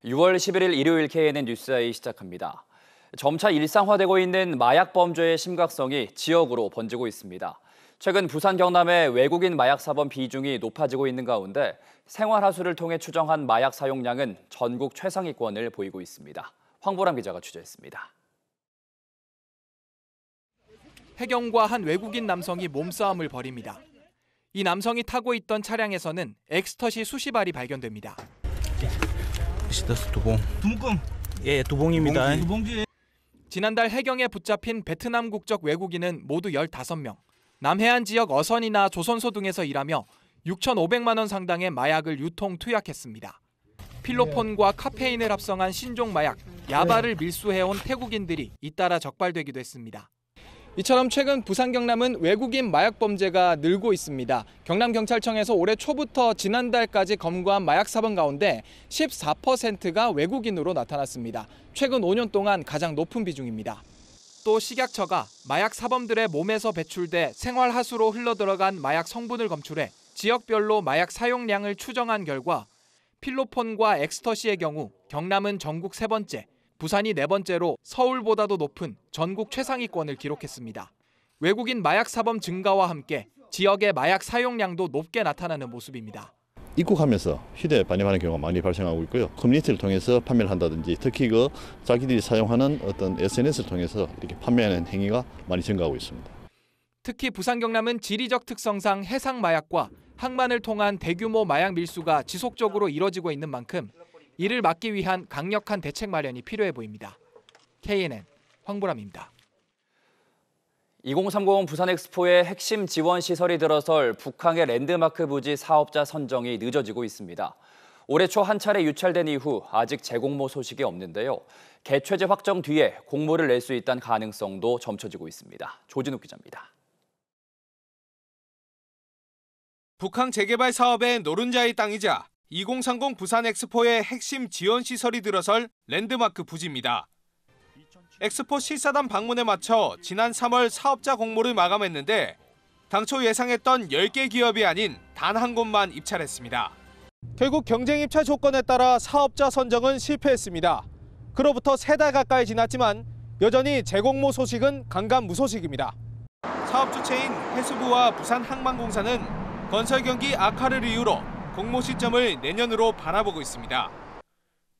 6월 11일 일요일 KNN 뉴스아이 시작합니다. 점차 일상화되고 있는 마약 범죄의 심각성이 지역으로 번지고 있습니다. 최근 부산 경남의 외국인 마약 사범 비중이 높아지고 있는 가운데 생활하수를 통해 추정한 마약 사용량은 전국 최상위권을 보이고 있습니다. 황보람 기자가 취재했습니다. 해경과 한 외국인 남성이 몸싸움을 벌입니다. 이 남성이 타고 있던 차량에서는 엑스터시 수십 알이 발견됩니다. 시더스 두봉. 두봉? 예, 두봉입니다. 두봉지. 지난달 해경에 붙잡힌 베트남 국적 외국인은 모두 15명. 남해안 지역 어선이나 조선소 등에서 일하며 6,500만 원 상당의 마약을 유통 투약했습니다. 필로폰과 카페인을 합성한 신종 마약, 야바를 밀수해온 태국인들이 잇따라 적발되기도 했습니다. 이처럼 최근 부산 경남은 외국인 마약 범죄가 늘고 있습니다. 경남경찰청에서 올해 초부터 지난달까지 검거한 마약 사범 가운데 14%가 외국인으로 나타났습니다. 최근 5년 동안 가장 높은 비중입니다. 또 식약처가 마약 사범들의 몸에서 배출돼 생활하수로 흘러들어간 마약 성분을 검출해 지역별로 마약 사용량을 추정한 결과 필로폰과 엑스터시의 경우 경남은 전국 3번째, 부산이 4번째로 서울보다도 높은 전국 최상위권을 기록했습니다. 외국인 마약 사범 증가와 함께 지역의 마약 사용량도 높게 나타나는 모습입니다. 입국하면서 휴대 반입하는 경우가 많이 발생하고 있고요. 커뮤니티를 통해서 판매를 한다든지 특히 자기들이 사용하는 어떤 SNS를 통해서 이렇게 판매하는 행위가 많이 증가하고 있습니다. 특히 부산 경남은 지리적 특성상 해상 마약과 항만을 통한 대규모 마약 밀수가 지속적으로 이뤄지고 있는 만큼 이를 막기 위한 강력한 대책 마련이 필요해 보입니다. KNN 황보람입니다. 2030 부산엑스포의 핵심 지원 시설이 들어설 북항의 랜드마크 부지 사업자 선정이 늦어지고 있습니다. 올해 초 한 차례 유찰된 이후 아직 재공모 소식이 없는데요. 개최지 확정 뒤에 공모를 낼 수 있다는 가능성도 점쳐지고 있습니다. 조진욱 기자입니다. 북항 재개발 사업의 노른자의 땅이자 2030 부산엑스포의 핵심 지원 시설이 들어설 랜드마크 부지입니다. 엑스포 실사단 방문에 맞춰 지난 3월 사업자 공모를 마감했는데 당초 예상했던 10개 기업이 아닌 단 한 곳만 입찰했습니다. 결국 경쟁 입찰 조건에 따라 사업자 선정은 실패했습니다. 그로부터 3달 가까이 지났지만 여전히 재공모 소식은 강간무소식입니다. 사업 주체인 해수부와 부산항만공사는 건설 경기 악화를 이유로 공모 시점을 내년으로 바라보고 있습니다.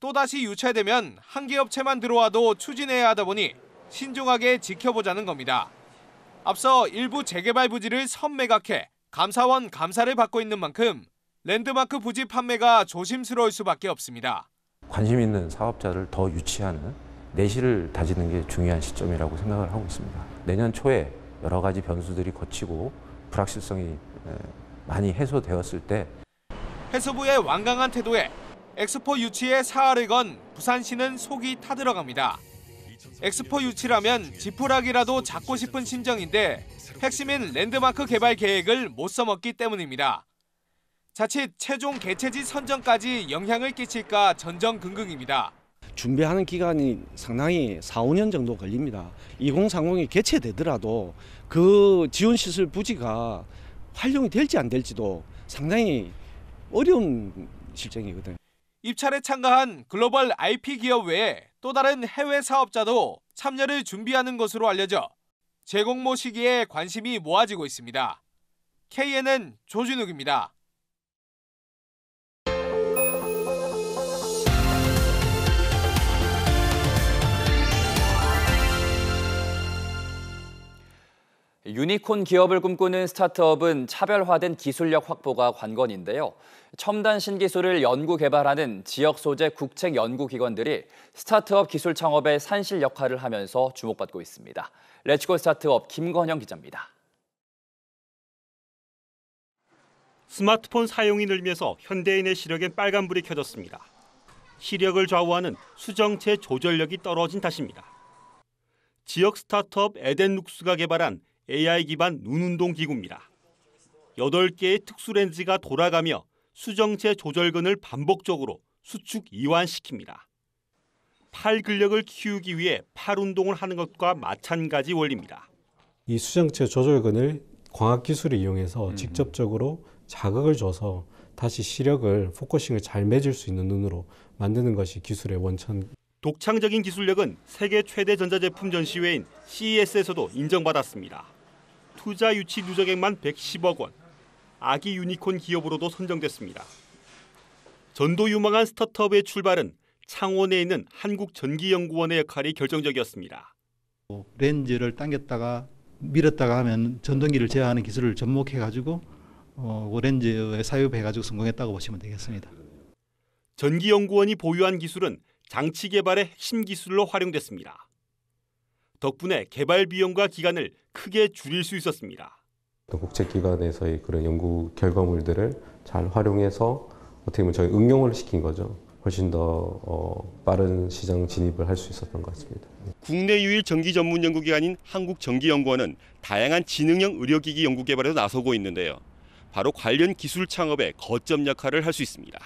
또다시 유찰되면 한 개 업체만 들어와도 추진해야 하다 보니 신중하게 지켜보자는 겁니다. 앞서 일부 재개발 부지를 선매각해 감사원 감사를 받고 있는 만큼 랜드마크 부지 판매가 조심스러울 수밖에 없습니다. 관심 있는 사업자를 더 유치하는 내실을 다지는 게 중요한 시점이라고 생각을 하고 있습니다. 내년 초에 여러 가지 변수들이 거치고 불확실성이 많이 해소되었을 때 해수부의 완강한 태도에 엑스포 유치에 사활을 건 부산시는 속이 타들어갑니다. 엑스포 유치라면 지푸라기라도 잡고 싶은 심정인데 핵심인 랜드마크 개발 계획을 못 써먹기 때문입니다. 자칫 최종 개최지 선정까지 영향을 끼칠까 전전긍긍입니다. 준비하는 기간이 상당히 4, 5년 정도 걸립니다. 2030이 개최되더라도 그 지원시설 부지가 활용이 될지 안 될지도 상당히 어려운 실정이거든요. 입찰에 참가한 글로벌 IP 기업 외에 또 다른 해외 사업자도 참여를 준비하는 것으로 알려져 재공모 시기에 관심이 모아지고 있습니다. KNN 조진욱입니다. 유니콘 기업을 꿈꾸는 스타트업은 차별화된 기술력 확보가 관건인데요. 첨단 신기술을 연구 개발하는 지역 소재 국책 연구기관들이 스타트업 기술 창업의 산실 역할을 하면서 주목받고 있습니다. 렛츠고 스타트업 김건영 기자입니다. 스마트폰 사용이 늘면서 현대인의 시력엔 빨간불이 켜졌습니다. 시력을 좌우하는 수정체 조절력이 떨어진 탓입니다. 지역 스타트업 에덴룩스가 개발한 AI 기반 눈운동 기구입니다. 8개의 특수 렌즈가 돌아가며 수정체 조절근을 반복적으로 수축 이완시킵니다. 팔 근력을 키우기 위해 팔 운동을 하는 것과 마찬가지 원리입니다. 이 수정체 조절근을 광학 기술을 이용해서 직접적으로 자극을 줘서 다시 시력을 포커싱을 잘 맺을 수 있는 눈으로 만드는 것이 기술의 원천. 독창적인 기술력은 세계 최대 전자제품 전시회인 CES에서도 인정받았습니다. 투자 유치 누적액만 110억 원, 아기 유니콘 기업으로도 선정됐습니다. 전도 유망한 스타트업의 출발은 창원에 있는 한국전기연구원의 역할이 결정적이었습니다. 렌즈를 당겼다가 밀었다가 하면 전동기를 제어하는 기술을 접목해가지고 렌즈에 사유해가지고 성공했다고 보시면 되겠습니다. 전기연구원이 보유한 기술은 장치 개발의 핵심 기술로 활용됐습니다. 덕분에 개발 비용과 기간을 크게 줄일 수 있었습니다. 국제기관에서의 그런 연구 결과물들을 잘 활용해서 어떻게 보면 저희 응용을 시킨 거죠. 훨씬 더 빠른 시장 진입을 할 수 있었던 것 같습니다. 국내 유일 전기 전문 연구기관인 한국전기연구원은 다양한 지능형 의료기기 연구 개발에도 나서고 있는데요. 바로 관련 기술 창업에 거점 역할을 할 수 있습니다.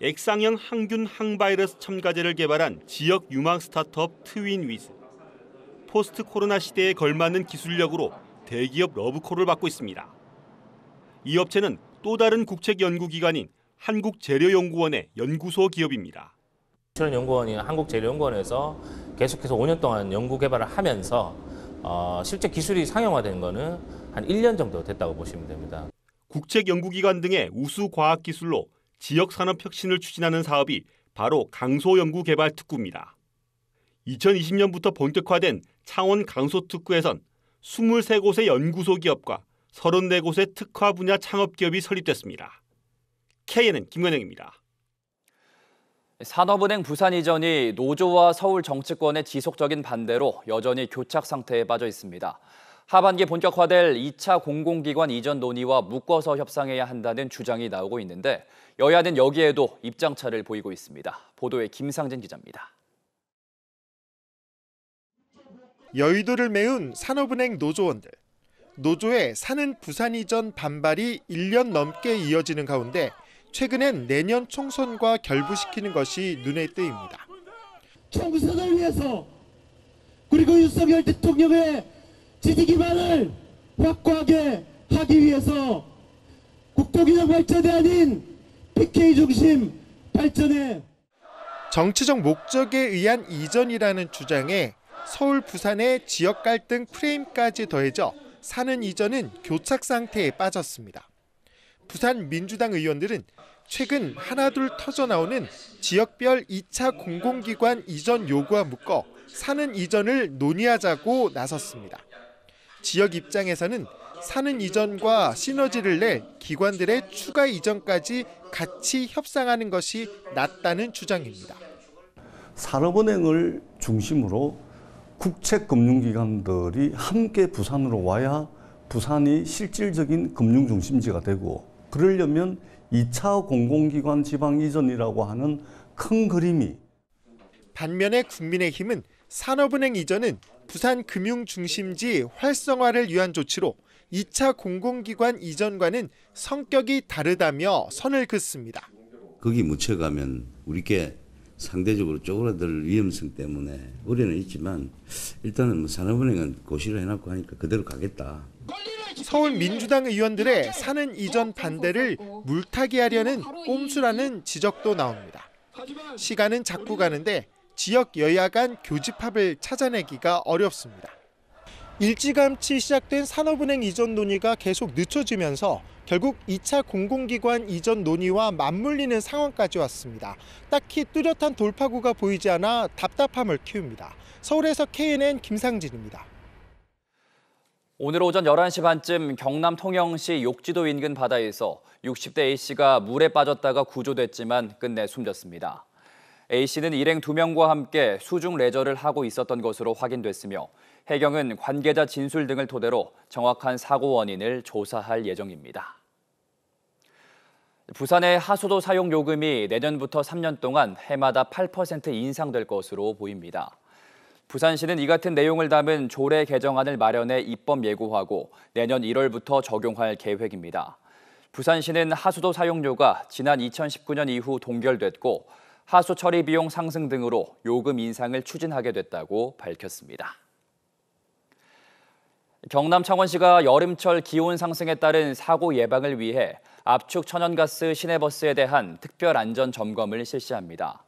액상형 항균 항바이러스 첨가제를 개발한 지역 유망 스타트업 트윈위즈. 포스트 코로나 시대에 걸맞는 기술력으로 대기업 러브콜을 받고 있습니다. 이 업체는 또 다른 국책연구기관인 한국재료연구원의 연구소 기업입니다. 연구원이 한국재료연구원에서 계속해서 5년 동안 연구 개발을 하면서 실제 기술이 상용화된 거는 한 1년 정도 됐다고 보시면 됩니다. 국책연구기관 등의 우수 과학기술로 지역산업혁신을 추진하는 사업이 바로 강소연구개발특구입니다. 2020년부터 본격화된 창원 강소특구에선 23곳의 연구소 기업과 34곳의 특화 분야 창업기업이 설립됐습니다. KNN 김건영입니다. 산업은행 부산 이전이 노조와 서울 정치권의 지속적인 반대로 여전히 교착 상태에 빠져 있습니다. 하반기 본격화될 2차 공공기관 이전 논의와 묶어서 협상해야 한다는 주장이 나오고 있는데 여야는 여기에도 입장차를 보이고 있습니다. 보도에 김상진 기자입니다. 여의도를 메운 산업은행 노조원들. 노조의 사는 부산 이전 반발이 1년 넘게 이어지는 가운데 최근엔 내년 총선과 결부시키는 것이 눈에 띄입니다. 총선을 위해서 그리고 윤석열 대통령의 지지 기반을 확고하게 하기 위해서 국토균형 발전이 아닌 PK 중심 발전에 정치적 목적에 의한 이전이라는 주장에 서울 부산의 지역 갈등 프레임까지 더해져 사는 이전은 교착 상태에 빠졌습니다. 부산 민주당 의원들은 최근 하나둘 터져나오는 지역별 2차 공공기관 이전 요구와 묶어 사는 이전을 논의하자고 나섰습니다. 지역 입장에서는 사는 이전과 시너지를 낼 기관들의 추가 이전까지 같이 협상하는 것이 낫다는 주장입니다. 산업은행을 중심으로 국책금융기관들이 함께 부산으로 와야 부산이 실질적인 금융중심지가 되고 그러려면 2차 공공기관 지방 이전이라고 하는 큰 그림이. 반면에 국민의힘은 산업은행 이전은 부산 금융중심지 활성화를 위한 조치로 2차 공공기관 이전과는 성격이 다르다며 선을 긋습니다. 거기 묻혀가면 우리께 상대적으로 쪼그라들 위험성 때문에 우려는 있지만 일단은 산업은행은 고시를 해놨고 하니까 그대로 가겠다. 서울 민주당 의원들의 사는 이전 반대를 물타기 하려는 꼼수라는 지적도 나옵니다. 시간은 자꾸 가는데 지역 여야 간 교집합을 찾아내기가 어렵습니다. 일찌감치 시작된 산업은행 이전 논의가 계속 늦춰지면서 결국 2차 공공기관 이전 논의와 맞물리는 상황까지 왔습니다. 딱히 뚜렷한 돌파구가 보이지 않아 답답함을 키웁니다. 서울에서 KNN 김상진입니다. 오늘 오전 11시 반쯤 경남 통영시 욕지도 인근 바다에서 60대 A씨가 물에 빠졌다가 구조됐지만 끝내 숨졌습니다. A씨는 일행 2명과 함께 수중 레저를 하고 있었던 것으로 확인됐으며 해경은 관계자 진술 등을 토대로 정확한 사고 원인을 조사할 예정입니다. 부산의 하수도 사용 요금이 내년부터 3년 동안 해마다 8% 인상될 것으로 보입니다. 부산시는 이 같은 내용을 담은 조례 개정안을 마련해 입법 예고하고 내년 1월부터 적용할 계획입니다. 부산시는 하수도 사용료가 지난 2019년 이후 동결됐고 하수 처리 비용 상승 등으로 요금 인상을 추진하게 됐다고 밝혔습니다. 경남 창원시가 여름철 기온 상승에 따른 사고 예방을 위해 압축 천연가스 시내버스에 대한 특별 안전 점검을 실시합니다.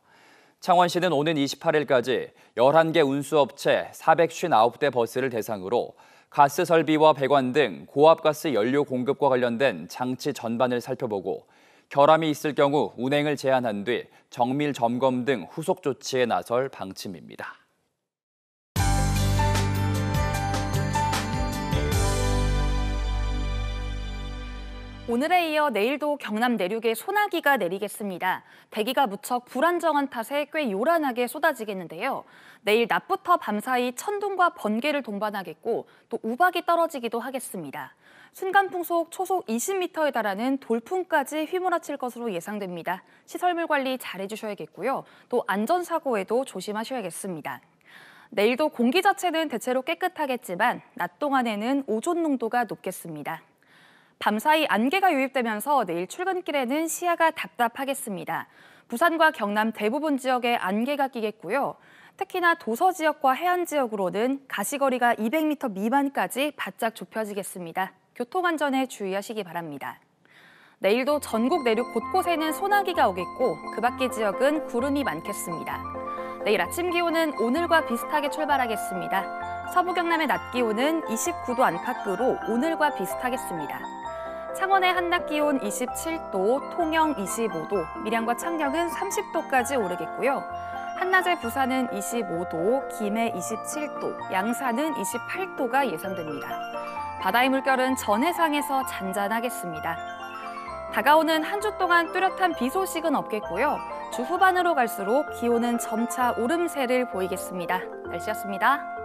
창원시는 오는 28일까지 11개 운수업체 459대 버스를 대상으로 가스 설비와 배관 등 고압가스 연료 공급과 관련된 장치 전반을 살펴보고 결함이 있을 경우 운행을 제한한 뒤 정밀 점검 등 후속 조치에 나설 방침입니다. 오늘에 이어 내일도 경남 내륙에 소나기가 내리겠습니다. 대기가 무척 불안정한 탓에 꽤 요란하게 쏟아지겠는데요. 내일 낮부터 밤사이 천둥과 번개를 동반하겠고 또 우박이 떨어지기도 하겠습니다. 순간풍속 초속 20m에 달하는 돌풍까지 휘몰아칠 것으로 예상됩니다. 시설물 관리 잘 해주셔야겠고요. 또 안전사고에도 조심하셔야겠습니다. 내일도 공기 자체는 대체로 깨끗하겠지만 낮 동안에는 오존 농도가 높겠습니다. 밤사이 안개가 유입되면서 내일 출근길에는 시야가 답답하겠습니다. 부산과 경남 대부분 지역에 안개가 끼겠고요. 특히나 도서 지역과 해안 지역으로는 가시거리가 200m 미만까지 바짝 좁혀지겠습니다. 교통안전에 주의하시기 바랍니다. 내일도 전국 내륙 곳곳에는 소나기가 오겠고 그 밖의 지역은 구름이 많겠습니다. 내일 아침 기온은 오늘과 비슷하게 출발하겠습니다. 서부 경남의 낮 기온은 29도 안팎으로 오늘과 비슷하겠습니다. 창원의 한낮 기온 27도, 통영 25도, 밀양과 창녕은 30도까지 오르겠고요. 한낮의 부산은 25도, 김해 27도, 양산은 28도가 예상됩니다. 바다의 물결은 전해상에서 잔잔하겠습니다. 다가오는 한 주 동안 뚜렷한 비 소식은 없겠고요. 주 후반으로 갈수록 기온은 점차 오름세를 보이겠습니다. 날씨였습니다.